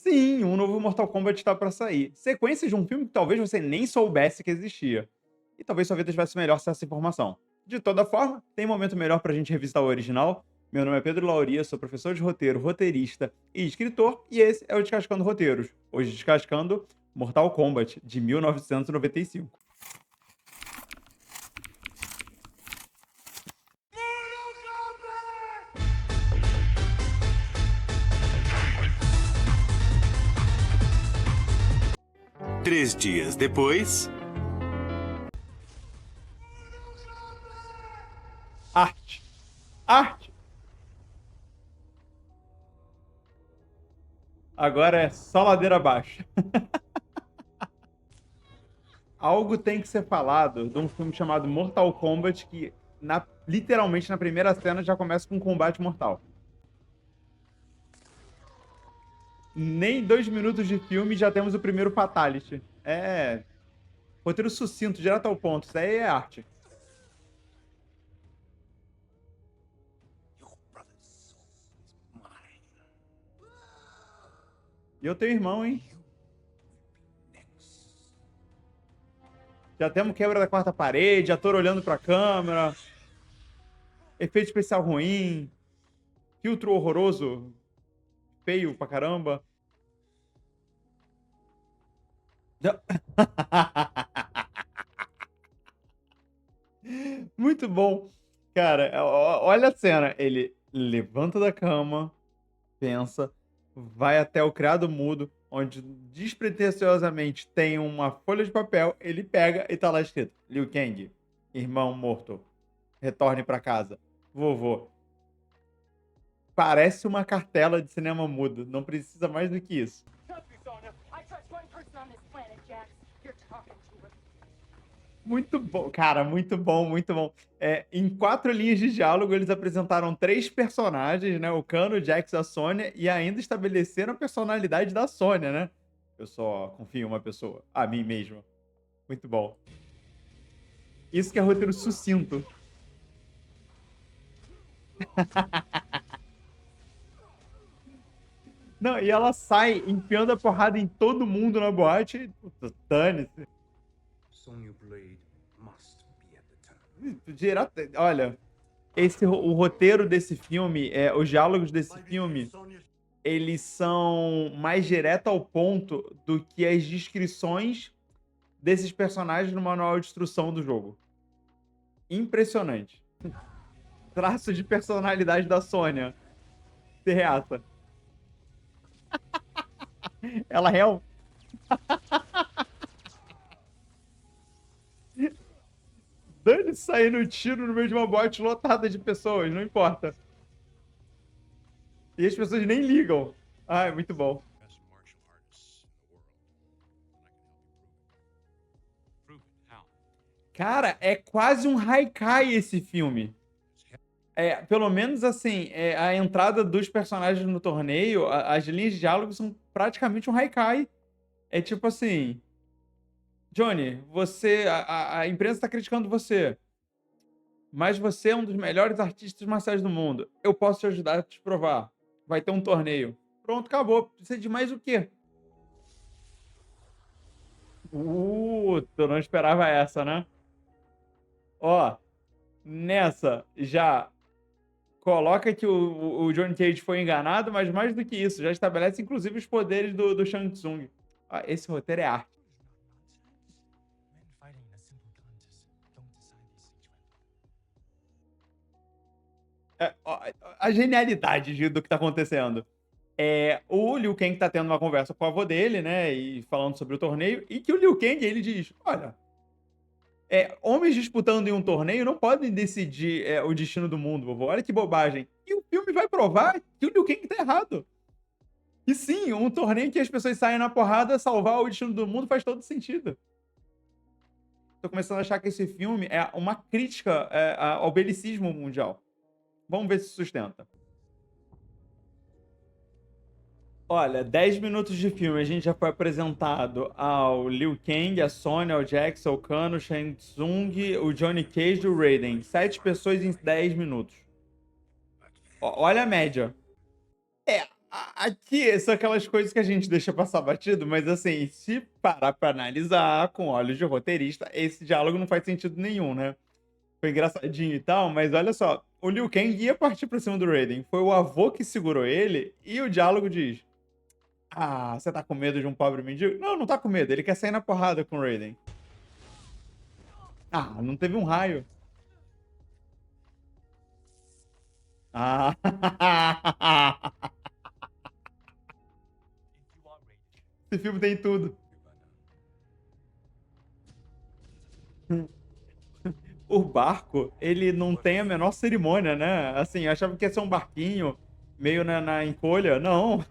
Sim, um novo Mortal Kombat está para sair. Sequência de um filme que talvez você nem soubesse que existia. E talvez sua vida tivesse melhor sem essa informação. De toda forma, tem momento melhor para a gente revisitar o original. Meu nome é Pedro Lauria, sou professor de roteiro, roteirista e escritor, e esse é o Descascando Roteiros. Hoje descascando Mortal Kombat, de 1995. 3 dias depois. Arte. Arte! Agora é só ladeira abaixo. Algo tem que ser falado de um filme chamado Mortal Kombat que, literalmente, na primeira cena já começa com um combate mortal. Nem 2 minutos de filme já temos o primeiro Fatality. É. Roteiro sucinto, direto ao ponto. Isso aí é arte. E eu tenho irmão, hein? Já temos quebra da quarta parede, ator olhando pra câmera, efeito especial ruim, filtro horroroso, feio pra caramba. Muito bom. Cara, olha a cena. Ele levanta da cama, pensa, vai até o criado mudo, onde despretensiosamente tem uma folha de papel, ele pega e tá lá escrito: Liu Kang, irmão morto, retorne pra casa. Vovô. Parece uma cartela de cinema mudo, não precisa mais do que isso. Trust me, Sonya. I trust one person on this planet, Jax. You're talking to her. Muito bom, cara, muito bom, muito bom. Em 4 linhas de diálogo, eles apresentaram 3 personagens, né? O Kano, o Jax e a Sonya, e ainda estabeleceram a personalidade da Sonya, né? Eu só confio em uma pessoa, a mim mesmo. Muito bom. Isso que é roteiro sucinto. Não, e ela sai enfiando a porrada em todo mundo na boate. Puta, dane-se. Sonya Blade must be at the turn. Direto, olha, o roteiro desse filme, os diálogos desse filme, eles são mais direto ao ponto do que as descrições desses personagens no manual de instrução do jogo. Impressionante. Traço de personalidade da Sônia. Se reata. Ela real. Dane-se sair no tiro no meio de uma boate lotada de pessoas, não importa. E as pessoas nem ligam. Ah, é muito bom. Best martial artists in the world. And I can help you prove it. Prove it. How? Cara, é quase um haikai esse filme. Pelo menos assim, a entrada dos personagens no torneio, as linhas de diálogo são praticamente um haikai. É tipo assim, Johnny, a imprensa tá criticando você, mas você é um dos melhores artistas marciais do mundo. Eu posso te ajudar a te provar. Vai ter um torneio. Pronto, acabou. Precisa de mais o quê? Tu não esperava essa, né? Ó, nessa já coloca que o Johnny Cage foi enganado, mas mais do que isso, já estabelece inclusive os poderes do Shang Tsung. Ah, esse roteiro é arte. Men fighting in a simple contest don't decide these things A genialidade do que tá acontecendo. O Liu Kang tá tendo uma conversa com o avô dele, né? E falando sobre o torneio. E que o Liu Kang, ele diz: Olha, homens disputando em um torneio não podem decidir o destino do mundo, vovô. Olha que bobagem. E o filme vai provar que o Liu Kang tá errado. E sim, um torneio em que as pessoas saem na porrada, salvar o destino do mundo faz todo sentido. Tô começando a achar que esse filme é uma crítica ao belicismo mundial. Vamos ver se sustenta. Olha, 10 minutos de filme, a gente já foi apresentado ao Liu Kang, a Sonya, ao Jax, ao Kano, o Shang Tsung, o Johnny Cage e o Raiden. 7 pessoas em 10 minutos. Olha a média. Aqui são aquelas coisas que a gente deixa passar batido, mas assim, se parar pra analisar com olhos de roteirista, esse diálogo não faz sentido nenhum, né? Foi engraçadinho e tal, mas olha só, o Liu Kang ia partir pra cima do Raiden, foi o avô que segurou ele, e o diálogo diz: Ah, você tá com medo de um pobre mendigo? Não, não tá com medo, ele quer sair na porrada com o Raiden. Ah, não teve um raio. Ah. If you are Raiden, Esse filme tem tudo. O barco, ele não tem a menor cerimônia, né? Assim, eu achava que ia ser um barquinho meio na encolha. Não.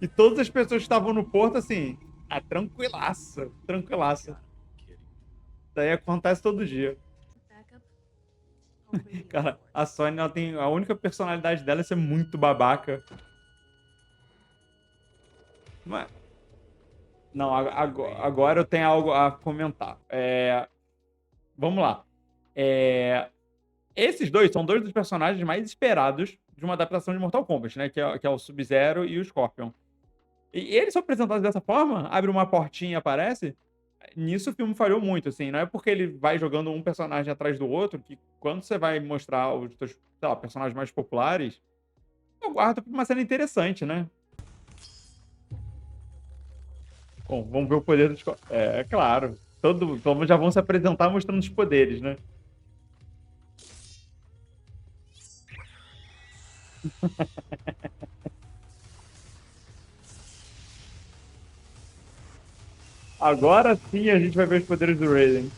E todas as pessoas que estavam no porto, assim, tranquilaça, tranquilaça. Daí acontece todo dia. Cara, a Sony, ela tem. A única personalidade dela é ser muito babaca. Mas. Não, agora eu tenho algo a comentar. Vamos lá. Esses dois são dois dos personagens mais esperados de uma adaptação de Mortal Kombat, né? Que é o Sub-Zero e o Scorpion. E eles são apresentados dessa forma? Abre uma portinha e aparece? Nisso o filme falhou muito, assim. Não é porque ele vai jogando um personagem atrás do outro que quando você vai mostrar os teus, sei lá, personagens mais populares, eu guardo pra uma cena interessante, né? Bom, vamos ver o poder dos... claro. Então já vão se apresentar mostrando os poderes, né? Agora sim a gente vai ver os poderes do Raiden.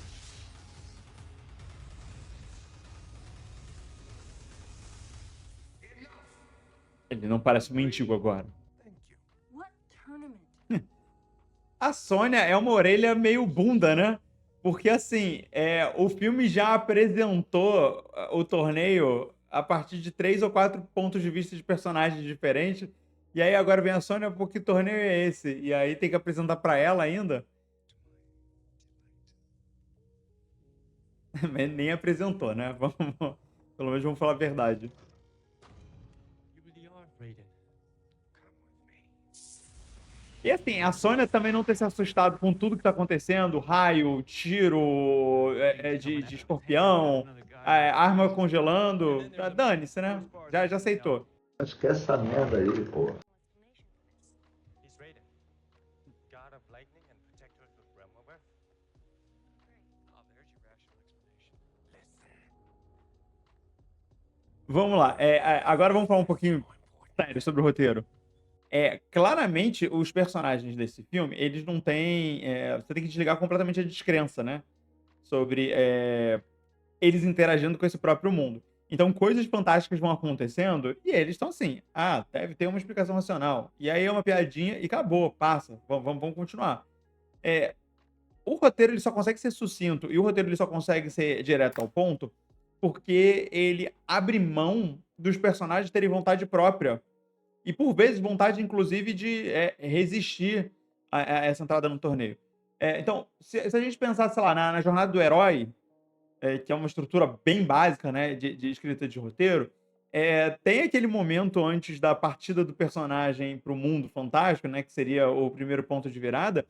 Ele não parece um mendigo agora. thank you. What tournament? A Sônia é uma orelha meio bunda, né? Porque, assim, o filme já apresentou o torneio a partir de 3 ou 4 pontos de vista de personagens diferentes. E aí agora vem a Sônia, pô, que torneio é esse? E aí tem que apresentar pra ela ainda. Mas nem apresentou, né? Pelo menos vamos falar a verdade. You really are Raiden. Come with me. E assim, a Sônia também não ter se assustado com tudo que tá acontecendo, raio, tiro de escorpião, arma congelando. Dane-se, né? Já aceitou. Esquece essa merda aí, pô. He's Raiden, god of lightning and protector of the realm of Earth. Oh, there's your rational explanation. Vamos lá. Agora vamos falar um pouquinho sério sobre o roteiro. Claramente, os personagens desse filme, eles não têm. Você tem que desligar completamente a descrença, né? Sobre eles interagindo com esse próprio mundo. Então, coisas fantásticas vão acontecendo e eles estão assim. Ah, deve ter uma explicação racional. E aí é uma piadinha e acabou, passa. Vamos continuar. O roteiro ele só consegue ser sucinto e o roteiro ele só consegue ser direto ao ponto porque ele abre mão dos personagens terem vontade própria. E por vezes vontade, inclusive, de resistir a essa entrada no torneio. Então, se a gente pensar, sei lá, na jornada do herói, que é uma estrutura bem básica, né, de escrita de roteiro, tem aquele momento antes da partida do personagem para o mundo fantástico, né, que seria o primeiro ponto de virada,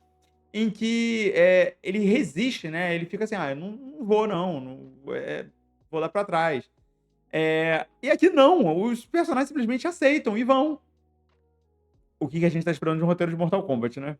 em que ele resiste, né? Ele fica assim, eu não vou vou lá para trás. E aqui não, os personagens simplesmente aceitam e vão. O que a gente tá esperando de um roteiro de Mortal Kombat, né?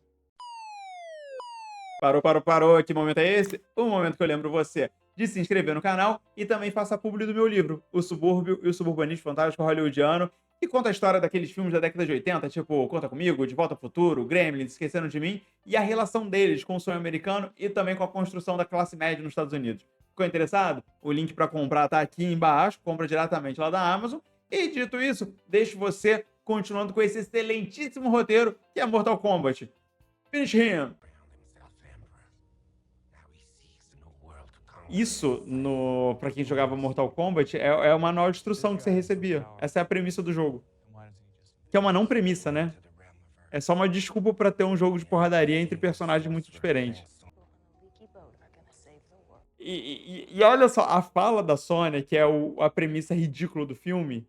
Parou. Que momento é esse? O momento que eu lembro você de se inscrever no canal e também faça publi do meu livro, O Subúrbio e o Suburbanismo Fantástico Hollywoodiano, que conta a história daqueles filmes da década de 80, tipo Conta Comigo, De Volta ao Futuro, Gremlins, Esqueceram de Mim, e a relação deles com o sonho americano e também com a construção da classe média nos Estados Unidos. Ficou interessado? O link para comprar tá aqui embaixo, compra diretamente lá da Amazon. E dito isso, deixo você continuando com esse excelentíssimo roteiro que é Mortal Kombat. Finish him! Isso, pra quem jogava Mortal Kombat, é o manual de instrução que você recebia. Essa é a premissa do jogo. Que é uma não premissa, né? É só uma desculpa pra ter um jogo de porradaria entre personagens muito diferentes. E olha só, a fala da Sônia, que é a premissa ridícula do filme,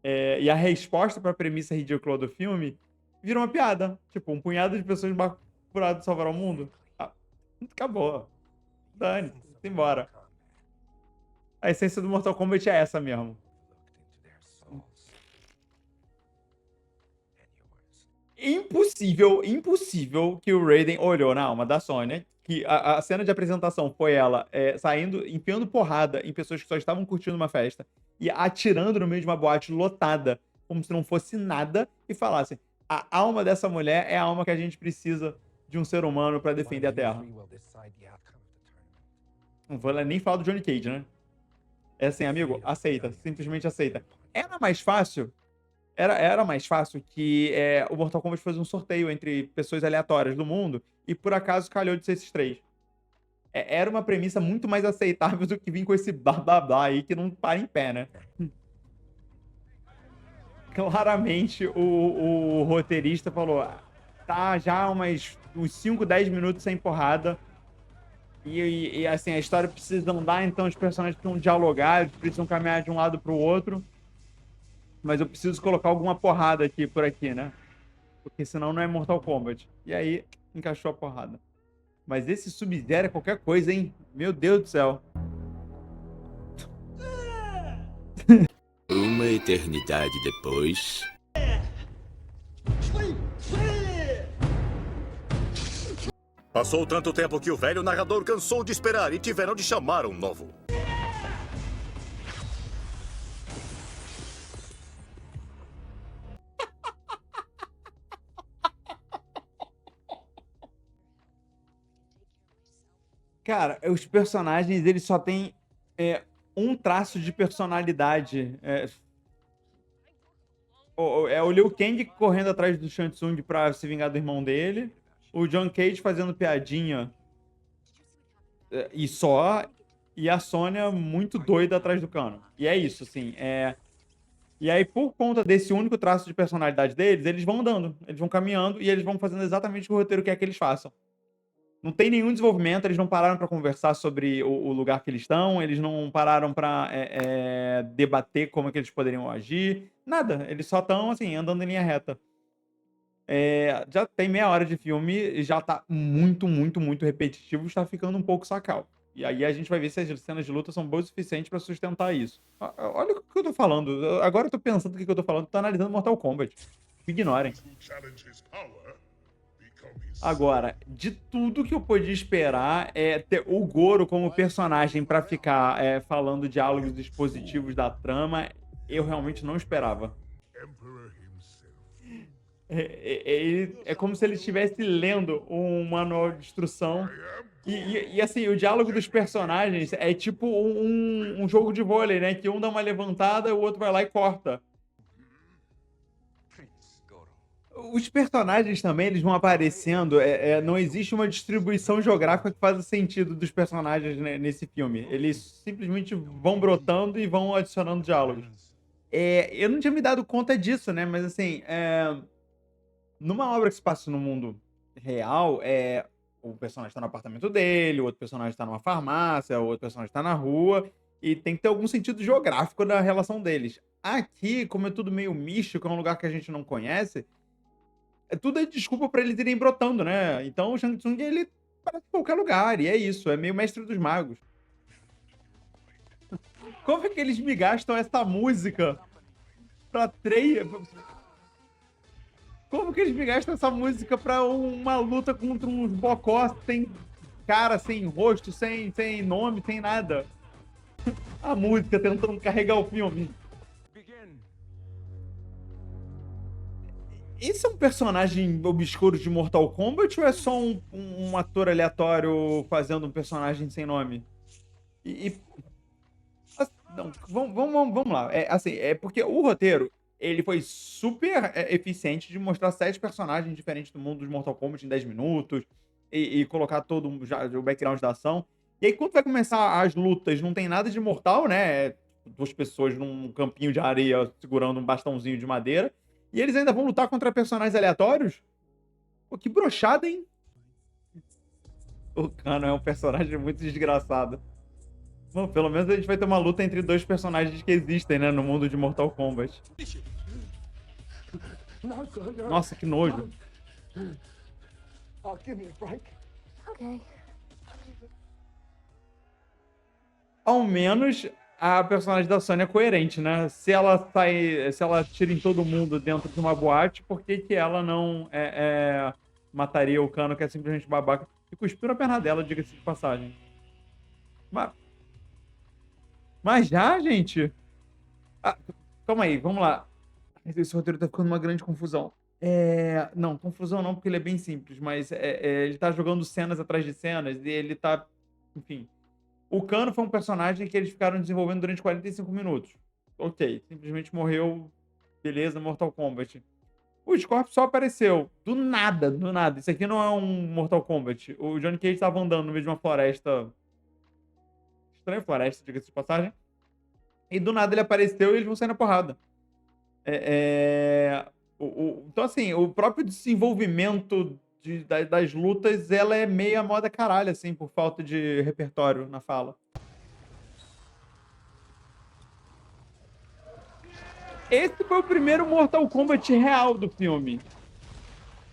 E a resposta pra premissa ridícula do filme vira uma piada. Tipo, um punhado de pessoas bacuradas salvarão o mundo. Ah, acabou. Dane, embora. A essência do Mortal Kombat é essa mesmo. Impossível que o Raiden olhou na alma da Sonya, que a cena de apresentação foi ela saindo, enfiando porrada em pessoas que só estavam curtindo uma festa e atirando no meio de uma boate lotada, como se não fosse nada, e falasse: a alma dessa mulher é a alma que a gente precisa de um ser humano pra defender a Terra. Não vou nem falar do Johnny Cage, né? É assim, amigo, aceita, simplesmente aceita. Era mais fácil que o Mortal Kombat fosse um sorteio entre pessoas aleatórias do mundo e por acaso calhou de ser esses três. Era uma premissa muito mais aceitável do que vir com esse blá blá blá aí que não para em pé, né? Claramente o roteirista falou: tá já uns 5, 10 minutos sem porrada. E assim, a história precisa andar, então os personagens precisam dialogar, eles precisam caminhar de um lado pro outro. Mas eu preciso colocar alguma porrada aqui por aqui, né? Porque senão não é Mortal Kombat. E aí, encaixou a porrada. Mas esse Sub-Zero é qualquer coisa, hein? Meu Deus do céu. Uma eternidade depois. Passou tanto tempo que o velho narrador cansou de esperar e tiveram de chamar um novo. Cara, os personagens, eles só têm um traço de personalidade. O Liu Kang correndo atrás do Shang Tsung pra se vingar do irmão dele. O John Cage fazendo piadinha e só. E a Sonya muito doida atrás do cano. E é isso, assim. E aí, por conta desse único traço de personalidade deles, eles vão andando, eles vão caminhando e eles vão fazendo exatamente o que o roteiro quer que eles façam. Não tem nenhum desenvolvimento, eles não pararam pra conversar sobre o lugar que eles estão, eles não pararam pra debater como é que eles poderiam agir, nada. Eles só estão, assim, andando em linha reta. Já tem meia hora de filme e já tá muito, muito, muito repetitivo, está ficando um pouco sacal. E aí a gente vai ver se as cenas de luta são boas o suficiente pra sustentar isso. Olha o que eu tô falando. Agora eu tô pensando o que eu tô falando, tô analisando Mortal Kombat. Me ignorem. Agora, de tudo que eu podia esperar ter o Goro como personagem pra ficar falando diálogos expositivos da trama, eu realmente não esperava. É como se ele estivesse lendo um manual de instrução. E assim, o diálogo dos personagens é tipo um jogo de vôlei, né? Que um dá uma levantada, o outro vai lá e corta. Os personagens também, eles vão aparecendo, não existe uma distribuição geográfica que faça sentido dos personagens, né, nesse filme. Eles simplesmente vão brotando e vão adicionando diálogos. Eu não tinha me dado conta disso, né? Mas assim, numa obra que se passa no mundo real, o personagem tá no apartamento dele, o outro personagem tá numa farmácia, o outro personagem tá na rua, e tem que ter algum sentido geográfico da relação deles. Aqui, como é tudo meio místico, é um lugar que a gente não conhece, tudo é desculpa pra eles irem brotando, né? Então o Shang Tsung, ele parece qualquer lugar, e é isso, é meio mestre dos magos. Como é que eles me gastam essa música pra três... Como que eles me gastam essa música pra uma luta contra uns bocós sem cara, sem rosto, sem nome, sem nada? A música tentando carregar o filme. Esse é um personagem obscuro de Mortal Kombat ou é só um ator aleatório fazendo um personagem sem nome? Não, vamos lá. Porque o roteiro, ele foi super eficiente de mostrar 7 personagens diferentes do mundo dos Mortal Kombat em 10 minutos e colocar todo o background da ação. E aí, quando vai começar as lutas, não tem nada de mortal, né? 2 pessoas num campinho de areia segurando um bastãozinho de madeira. E eles ainda vão lutar contra personagens aleatórios? Pô, que broxada, hein? O Kano é um personagem muito desgraçado. Bom, pelo menos a gente vai ter uma luta entre dois personagens que existem, né, no mundo de Mortal Kombat. Nossa, que nojo. Okay. Ao menos a personagem da Sony é coerente, né? Se ela tira em todo mundo dentro de uma boate, por que que ela não mataria o Kano, que é simplesmente babaca? E cuspiu na perna dela, diga-se de passagem. Mas já, gente? Ah, calma aí, vamos lá. Esse roteiro tá ficando uma grande confusão. Não, confusão não, porque ele é bem simples, mas ele tá jogando cenas atrás de cenas e ele tá. Enfim. O Kano foi um personagem que eles ficaram desenvolvendo durante 45 minutos. Ok, simplesmente morreu. Beleza, Mortal Kombat. O Scorpion só apareceu. Do nada, do nada. Isso aqui não é um Mortal Kombat. O Johnny Cage estava andando no meio de uma floresta. Estranha floresta, diga-se de passagem. E do nada ele apareceu e eles vão sair na porrada. Então, assim, o próprio desenvolvimento das lutas, ela é meio moda caralho, assim, por falta de repertório na fala. Esse foi o primeiro Mortal Kombat real do filme.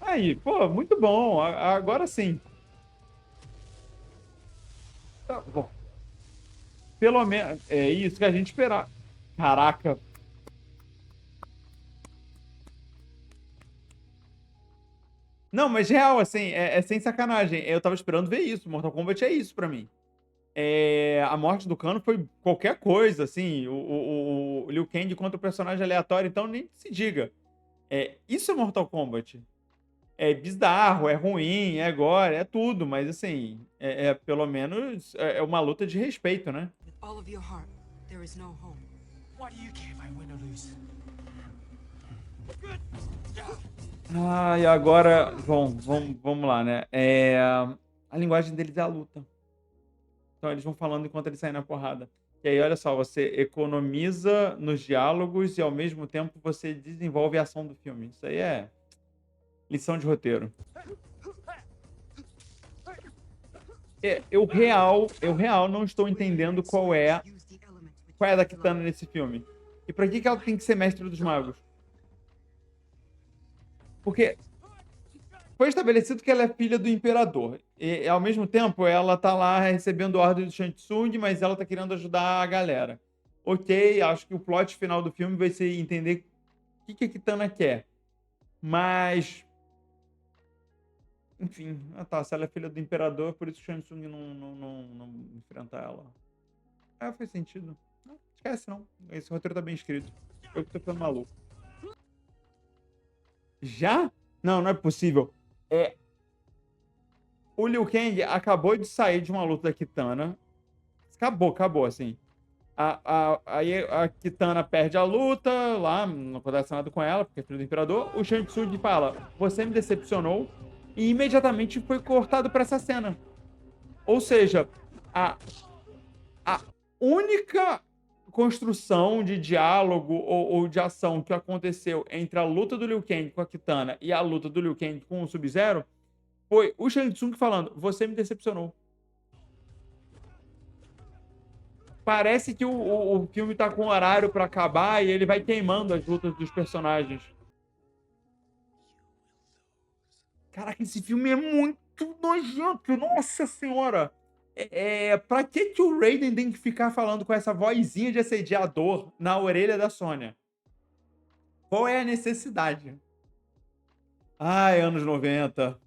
Aí, pô, muito bom. Agora sim. Tá bom. Pelo menos é isso que a gente esperava. Caraca. Não, mas real, assim, é sem sacanagem. Eu tava esperando ver isso. Mortal Kombat é isso pra mim. A morte do Kano foi qualquer coisa, assim. O Liu Kang contra o personagem aleatório, então nem se diga. Isso é Mortal Kombat. É bizarro, é ruim, é gore, é tudo, mas assim, pelo menos é uma luta de respeito, né? With all of your heart, there is no home. What do you care if I win or lose? E agora, vamos lá, né? A linguagem deles é a luta. Então eles vão falando enquanto eles saem na porrada. E aí, olha só, você economiza nos diálogos e ao mesmo tempo você desenvolve a ação do filme. Isso aí é lição de roteiro. Eu real não estou entendendo qual é a da Kitana nesse filme. E pra que ela tem que ser mestre dos magos? Porque foi estabelecido que ela é filha do imperador. E ao mesmo tempo, ela tá lá recebendo ordem do Shang Tsung, mas ela tá querendo ajudar a galera. Ok, acho que o plot final do filme vai ser entender o que a Kitana quer. Mas... Enfim, se ela é filha do imperador, por isso o Shang Tsung não enfrenta ela. Faz sentido. Não, esquece não. Esse roteiro tá bem escrito. Eu que tô ficando maluco. Já? Não é possível. O Liu Kang acabou de sair de uma luta da Kitana. Acabou, assim. Aí a Kitana perde a luta, lá, não acontece nada com ela, porque é filho do imperador. O Shang Tsung fala, você me decepcionou. E imediatamente foi cortado para essa cena. Ou seja, a única construção de diálogo ou de ação que aconteceu entre a luta do Liu Kang com a Kitana e a luta do Liu Kang com o Sub-Zero foi o Shang Tsung falando, você me decepcionou. Parece que o filme tá com horário para acabar e ele vai queimando as lutas dos personagens. Caraca, esse filme é muito nojento, nossa senhora! Pra que o Raiden tem que ficar falando com essa vozinha de assediador na orelha da Sônia? Qual é a necessidade? Ai, anos 90.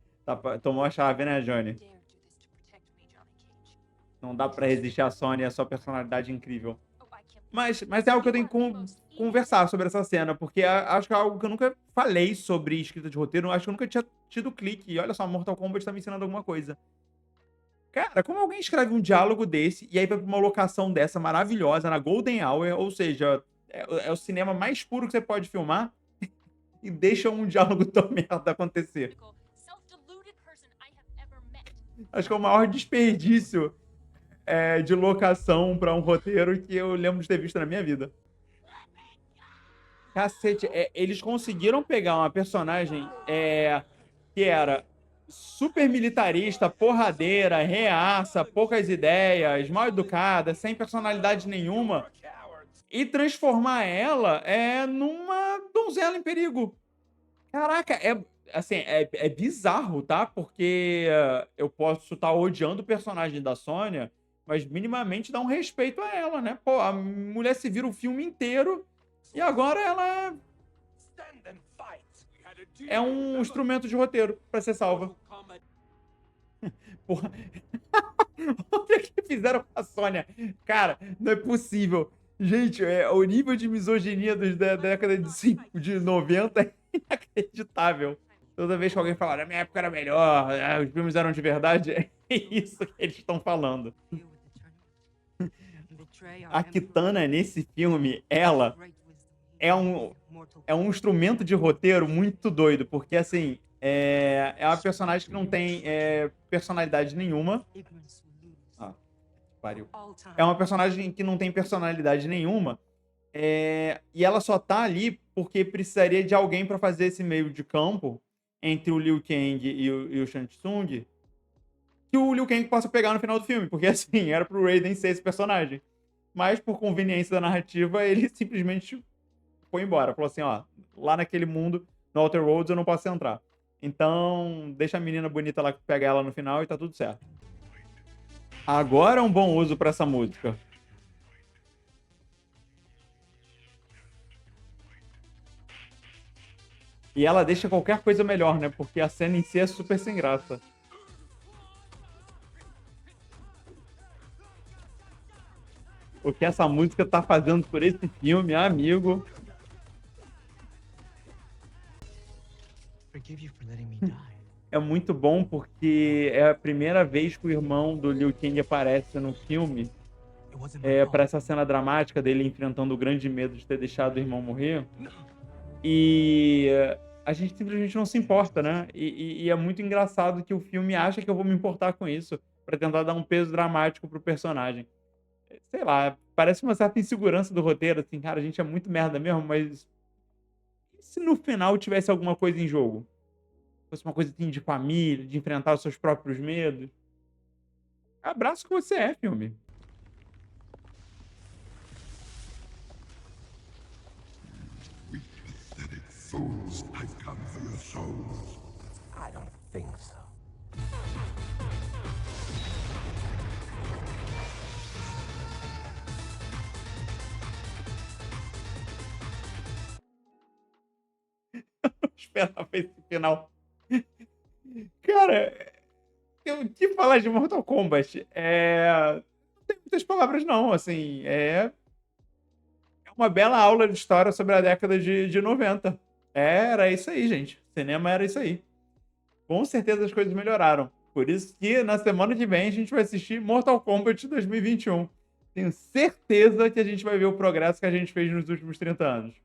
Tomou a chave, né, Johnny? Dare do this to protect me, Johnny Cage. Não dá pra resistir a Sônia e a sua personalidade incrível. Oh, I can't. Mas é algo que eu tenho que conversar sobre essa cena, porque acho que é algo que eu nunca falei sobre escrita de roteiro, acho que eu nunca tinha tido clique. E olha só, Mortal Kombat tá me ensinando alguma coisa. Cara, como alguém escreve um diálogo desse e aí vai pra uma locação dessa maravilhosa na Golden Hour, ou seja, é o cinema mais puro que você pode filmar, e deixa um diálogo tão merda acontecer? Self-deluded person I have ever met. Acho que é o maior desperdício de locação pra um roteiro que eu lembro de ter visto na minha vida. Cacete, eles conseguiram pegar uma personagem que era super militarista, porradeira, reaça, poucas ideias, mal educada, sem personalidade nenhuma, e transformar ela numa donzela em perigo. Caraca, assim, é bizarro, tá? Porque eu posso estar odiando o personagem da Sônia, mas minimamente dá um respeito a ela, né? Pô, a mulher se vira o filme inteiro e agora ela é um instrumento de roteiro pra ser salva. Porra. Olha o que fizeram com a Sônia. Cara, não é possível. Gente, o nível de misoginia da década de 90 é inacreditável. Toda vez que alguém fala, na minha época era melhor, os filmes eram de verdade, é isso que eles estão falando. Deal with the tournament. Betray our A emperor. Kitana, nesse filme, ela Great wisdom. é um instrumento de roteiro muito doido, porque, assim, é uma personagem que não tem personalidade nenhuma. Ignorance will lose. Ah, pariu. All time. É uma personagem que não tem personalidade nenhuma. E ela só tá ali porque precisaria de alguém pra fazer esse meio de campo entre o Liu Kang e o Shang Tsung, que o Liu Kang possa pegar no final do filme, porque assim, era pro Raiden ser esse personagem. Mas por conveniência da narrativa, ele simplesmente foi embora. Falou assim, ó, lá naquele mundo, no Outer Worlds, eu não posso entrar. Então, deixa a menina bonita lá que pega ela no final e tá tudo certo. Agora é um bom uso pra essa música. E ela deixa qualquer coisa melhor, né? Porque a cena em si é super sem graça. O que essa música tá fazendo por esse filme, amigo. Forgive you for letting me die. É muito bom porque é a primeira vez que o irmão do Liu Kang aparece no filme. It wasn't my Pra fault. essa cena dramática dele enfrentando o grande medo de ter deixado o irmão morrer. E a gente simplesmente não se importa, né? E é muito engraçado que o filme acha que eu vou me importar com isso pra tentar dar um peso dramático pro personagem. Sei lá, parece uma certa insegurança do roteiro, assim, cara, a gente é muito merda mesmo, mas e se no final tivesse alguma coisa em jogo? Fosse uma coisa assim de família, de enfrentar os seus próprios medos. Abraço que você é, filme. Fools, I've come for your souls. I don't think so. Esperava esse final. Cara, o que falar de Mortal Kombat? Não tem muitas palavras, não. Assim, é uma bela aula de história sobre a década de 90. Era isso aí, gente. Cinema era isso aí. Com certeza as coisas melhoraram. Por isso que na semana que vem a gente vai assistir Mortal Kombat 2021. Tenho certeza que a gente vai ver o progresso que a gente fez nos últimos 30 anos.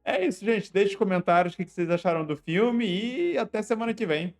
É isso, gente. Deixe nos comentários o que vocês acharam do filme e até semana que vem.